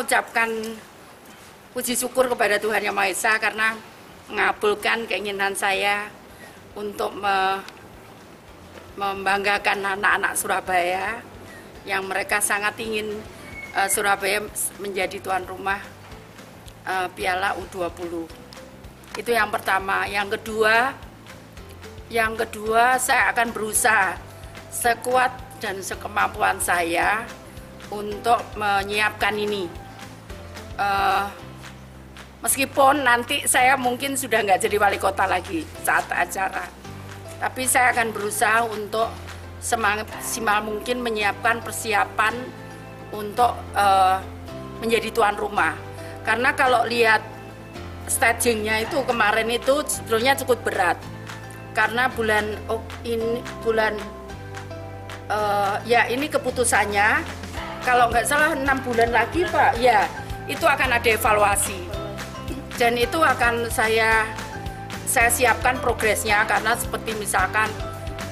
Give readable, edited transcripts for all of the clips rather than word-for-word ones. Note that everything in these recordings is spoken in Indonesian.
mengucapkan puji syukur kepada Tuhan Yang Maha Esa karena mengabulkan keinginan saya untuk membanggakan anak-anak Surabaya yang mereka sangat ingin Surabaya menjadi tuan rumah Piala U20. Itu yang pertama. Yang kedua saya akan berusaha sekuat dan sekemampuan saya untuk menyiapkan ini. Meskipun nanti saya mungkin sudah nggak jadi wali kota lagi saat acara, tapi saya akan berusaha untuk semaksimal mungkin menyiapkan persiapan untuk menjadi tuan rumah. Karena kalau lihat stagingnya itu kemarin itu sebetulnya cukup berat. Karena ini keputusannya kalau nggak salah 6 bulan lagi Pak, ya itu akan ada evaluasi. Dan itu akan saya siapkan progresnya karena seperti misalkan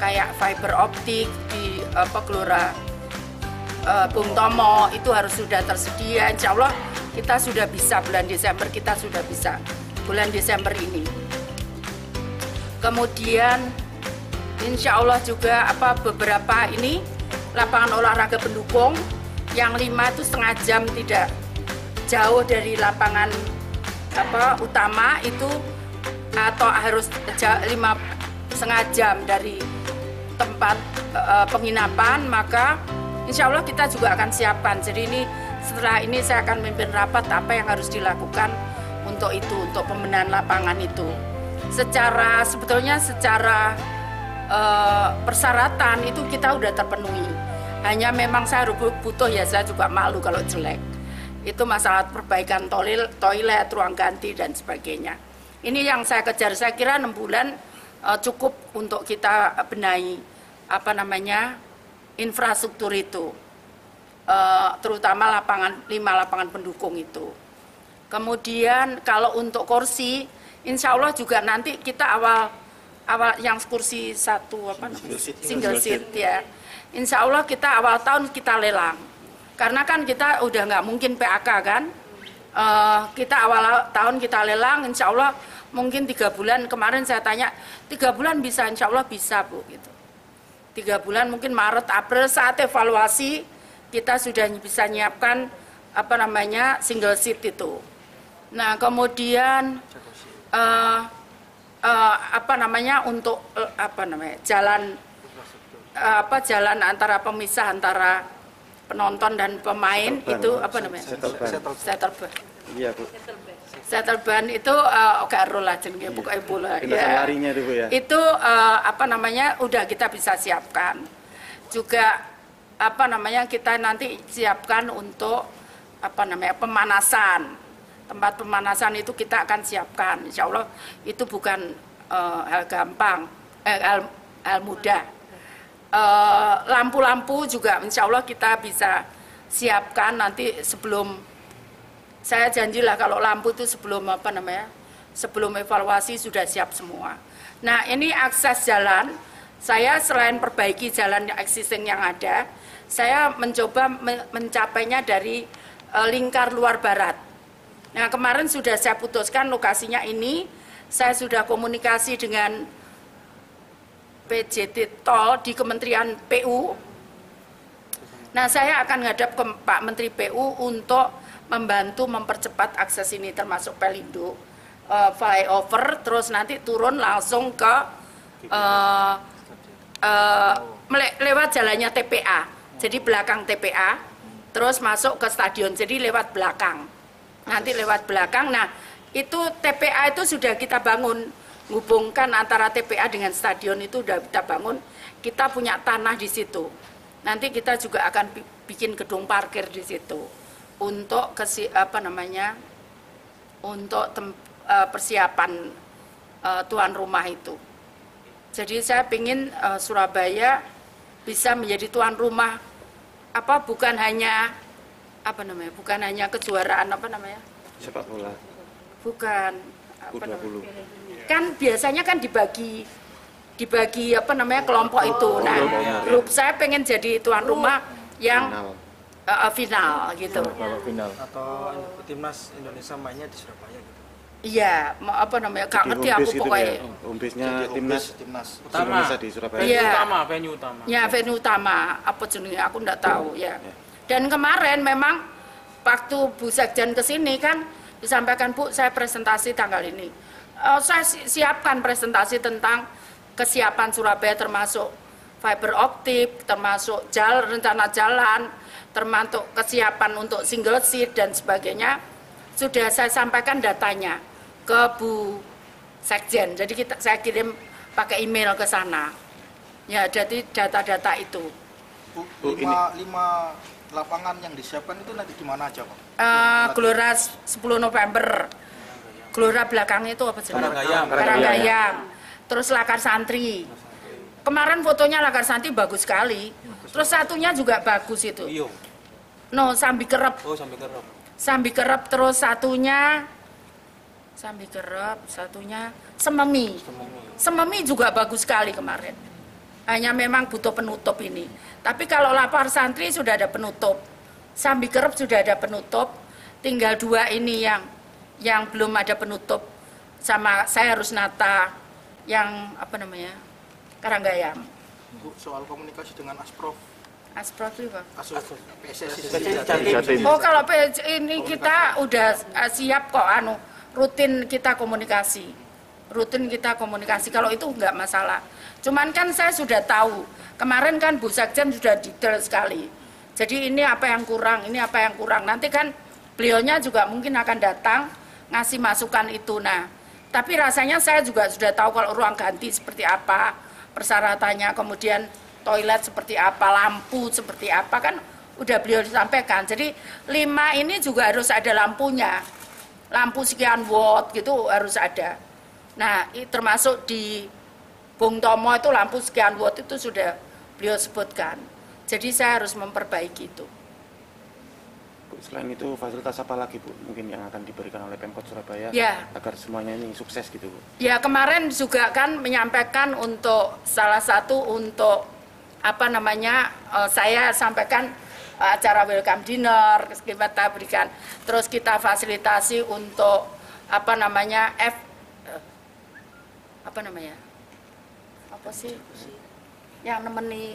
kayak fiber optik di Gelora Bung Tomo itu harus sudah tersedia. Insya Allah kita sudah bisa bulan Desember, kita sudah bisa bulan Desember ini. Kemudian insya Allah juga beberapa ini lapangan olahraga pendukung yang 5 itu setengah jam tidak jauh dari lapangan utama itu atau harus 5,5 jam dari tempat penginapan, maka insya Allah kita juga akan siapkan. Jadi ini setelah ini saya akan memimpin rapat apa yang harus dilakukan untuk itu, untuk pembenahan lapangan itu. Sebetulnya secara persyaratan itu kita udah terpenuhi. Hanya memang saya butuh, ya saya juga malu kalau jelek. Itu masalah perbaikan toilet, ruang ganti dan sebagainya. Ini yang saya kejar. Saya kira 6 bulan cukup untuk kita benahi infrastruktur itu, terutama 5 lapangan pendukung itu. Kemudian kalau untuk kursi, insya Allah juga nanti kita awal yang kursi single seat ya. Insya Allah kita awal tahun kita lelang. Karena kan kita udah nggak mungkin PAK kan, kita awal tahun kita lelang, insya Allah mungkin 3 bulan. Kemarin saya tanya 3 bulan bisa, insya Allah bisa Bu gitu. 3 bulan mungkin Maret April saat evaluasi kita sudah bisa nyiapkan single seat itu. Nah kemudian untuk jalan antara pemisah antara penonton dan pemain itu Setelban. Iya Bu. Setelban itu lah jenenge pokoknya bola ya. Larinya itu Bu ya. Itu udah kita bisa siapkan. Juga kita nanti siapkan untuk pemanasan. Tempat pemanasan itu kita akan siapkan. Insya Allah itu bukan hal gampang, hal mudah. Lampu-lampu juga insya Allah kita bisa siapkan nanti sebelum, saya janjilah kalau lampu itu sebelum evaluasi sudah siap semua. Nah ini akses jalan, saya selain perbaiki jalan existing yang ada, saya mencoba mencapainya dari lingkar luar barat. Nah kemarin sudah saya putuskan lokasinya ini, saya sudah komunikasi dengan PJT Tol di Kementerian PU. Nah saya akan ngadap ke Pak Menteri PU untuk membantu mempercepat akses ini termasuk Pelindo, flyover, terus nanti turun langsung ke lewat jalannya TPA, jadi belakang TPA, terus masuk ke stadion, jadi lewat belakang, nanti lewat belakang. Nah itu TPA itu sudah kita bangun, menghubungkan antara TPA dengan stadion itu udah kita bangun, kita punya tanah di situ. Nanti kita juga akan bikin gedung parkir di situ untuk persiapan tuan rumah itu. Jadi saya ingin Surabaya bisa menjadi tuan rumah bukan hanya kejuaraan sepak bola. Bukan kan biasanya kan dibagi kelompok itu. Nah, grup saya pengen jadi tuan rumah yang final gitu. Babak final. Atau timnas Indonesia mainnya di Surabaya gitu. Iya, apa namanya? Gak ngerti aku Gitu pokoknya. ya? Home base-nya timnas utama Indonesia di Surabaya. Iya. venue utama. Ya, venue utama. Apa jenisnya? Aku enggak tahu ya. Dan kemarin memang waktu Bu Sekjen ke sini kan disampaikan, Bu, saya presentasi tanggal ini. Saya siapkan presentasi tentang kesiapan Surabaya termasuk fiber optik, termasuk rencana jalan, termasuk kesiapan untuk single seat dan sebagainya. Sudah saya sampaikan datanya ke Bu Sekjen. Jadi saya kirim pakai email ke sana. Ya, jadi data-data itu. Bu, lima lapangan yang disiapkan itu nanti di mana aja, Pak? Gelora 10 November. Gelora belakangnya itu apa sih? Karanggayam. Karanggayam. Terus Lakar Santri. Kemarin fotonya Lakar Santri bagus sekali. Terus satunya juga bagus itu. Iyo. No, Sambi Kerep. Oh, sampai kerap. Sambi Kerep, terus satunya Sememi. Sememi juga bagus sekali kemarin. Hanya memang butuh penutup ini. Tapi kalau Lakar Santri sudah ada penutup. Sambi Kerep sudah ada penutup. Tinggal 2 ini yang belum ada penutup. Sama saya harus nata yang apa namanya? Karanggayam. Bu, soal komunikasi dengan Asprof. Asprof itu apa? PSSI. Oh, kalau ini kita udah siap kok, rutin kita komunikasi. Kalau itu nggak masalah. Cuman kan saya sudah tahu, kemarin kan Bu Sekjen sudah detail sekali. Jadi ini apa yang kurang. Nanti kan beliaunya juga mungkin akan datang ngasih masukan itu. Nah, tapi rasanya saya juga sudah tahu kalau ruang ganti seperti apa, persyaratannya, kemudian toilet seperti apa, lampu seperti apa, kan udah beliau disampaikan. Jadi 5 ini juga harus ada lampunya. Lampu sekian watt gitu harus ada. Nah, termasuk di Bung Tomo itu lampu sekian watt itu sudah beliau sebutkan. Jadi saya harus memperbaiki itu. Bu, selain itu fasilitas apa lagi, Bu, mungkin yang akan diberikan oleh Pemkot Surabaya agar semuanya ini sukses gitu, Bu? Ya, kemarin juga kan menyampaikan untuk salah satu untuk apa namanya, saya sampaikan acara welcome dinner kita berikan, terus kita fasilitasi untuk apa namanya yang nemeni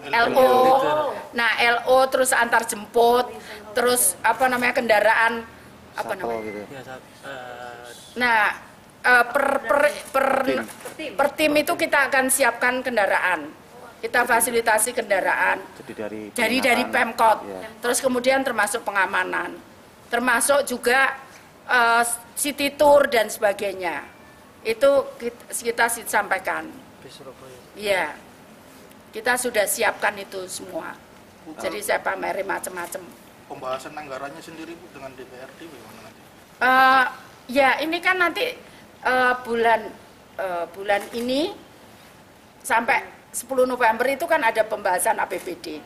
LO. Nah, LO terus antar jemput, terus apa namanya kendaraan apa namanya? Gitu. Nah, per tim itu kita akan siapkan kendaraan. Kita fasilitasi kendaraan. Jadi dari Pemkot. Ya. Terus kemudian termasuk pengamanan. Termasuk juga city tour dan sebagainya. Itu kita sampaikan. Iya. Kita sudah siapkan itu semua. Jadi saya pamerin macam-macam. Pembahasan anggarannya sendiri, Bu, dengan DPRD bagaimana nanti? Ya, ini kan nanti bulan ini sampai 10 November itu kan ada pembahasan APBD.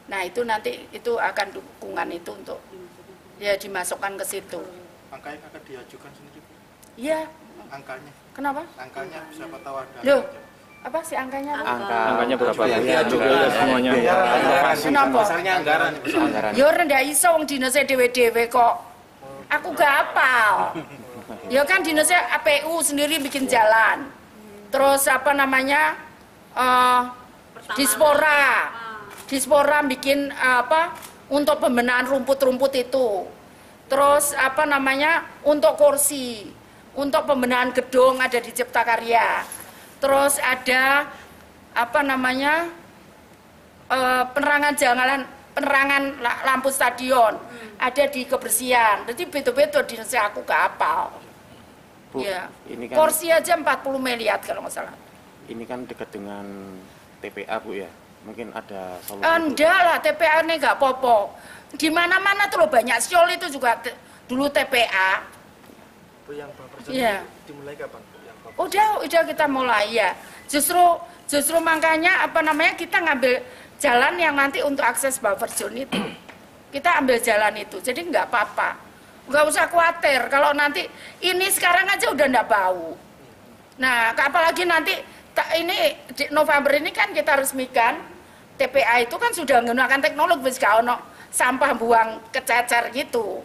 Nah, itu nanti itu akan dukungan itu untuk ya dimasukkan ke situ. Angka yang akan diajukan sendiri, Bu? Iya. Angkanya? Kenapa? Angkanya siapa tahu ada. Loh, apa sih angkanya? Angkanya berapa? Ya, juga semuanya. Kenapa? Besarnya anggaran. Yo rendah iso wong dinese dhewe-dhewe kok. Aku gak hafal. Ya kan dinasnya APU sendiri bikin jalan. Terus apa namanya? Dispora bikin apa untuk pembenahan rumput-rumput itu. Terus apa namanya? Untuk kursi, untuk pembenahan gedung ada di Cipta Karya. Terus ada apa namanya? Penerangan jalan, penerangan lampu stadion ada di kebersihan. Jadi betul-betul dinasnya aku gak hafal. Bu, ya. ini kan, kursi aja 40 miliar kalau nggak salah. Ini kan dekat dengan TPA, Bu, ya. Mungkin ada solusi. Enggak lah, TPA ini nggak popo. Di mana-mana tuh loh banyak Seoul itu juga dulu TPA. Bu, yang Bapak dimulai kapan, Bu? Udah kita mulai ya. Justru makanya apa namanya kita ngambil jalan yang nanti untuk akses buffer zone itu. Kita ambil jalan itu. Jadi nggak apa-apa. Nggak usah khawatir kalau nanti ini sekarang aja udah nggak bau. Nah, apalagi nanti ini di November ini kan kita resmikan TPA itu kan sudah menggunakan teknologi, wis gak ono sampah buang kececer gitu.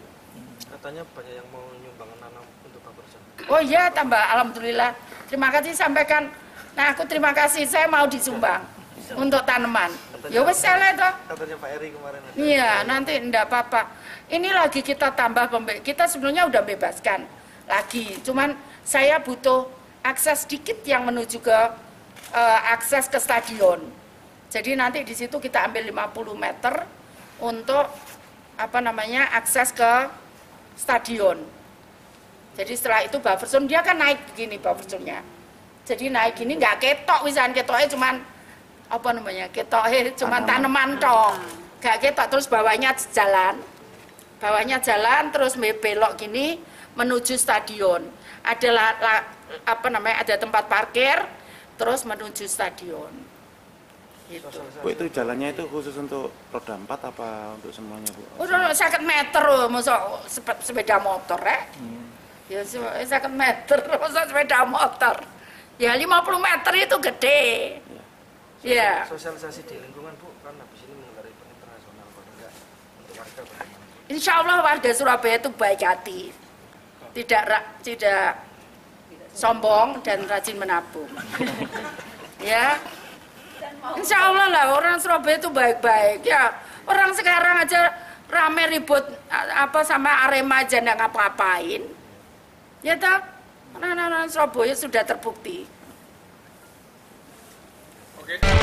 Katanya banyak yang mau nyumbang nanam untuk Pak Person. Oh iya, tambah alhamdulillah. Terima kasih sampaikan. Nah, aku terima kasih, saya mau disumbang untuk tanaman. Ya wes salah toh. Katanya Pak Eri kemarin. Iya, nanti enggak apa-apa. Ini lagi kita tambah kita sebelumnya udah bebaskan lagi. Cuman saya butuh akses sedikit yang menuju ke akses ke stadion. Jadi nanti di situ kita ambil 50 meter untuk apa namanya akses ke stadion. Jadi setelah itu buffer zone dia kan naik begini buffer zone-nya. Jadi naik gini nggak ketok, wisan ketoknya cuman apa namanya ketoknya cuman tanaman tok, nggak ketok. Terus bawahnya jalan terus belok gini menuju stadion. Ada apa namanya ada tempat parkir terus menuju stadion. Gitu. Bu, itu jalannya itu khusus untuk roda 4 apa untuk semuanya, Bu? Udah 50 meter loh, masa sepeda motor ya 50 meter, masa sepeda motor. Ya 50 meter itu gede. Ya. Sosialisasi di lingkungan, Bu, kan habis ini mengelar event internasional kok enggak untuk warga bagaimana? Insya Allah warga Surabaya itu baik hati, tidak sombong dan rajin menabung. Ya. Insya Allah lah orang Surabaya itu baik-baik ya. Orang sekarang aja rame ribut apa sama Arema aja nggak ngapa-ngapain. Ya toh, orang Surabaya sudah terbukti. Oke.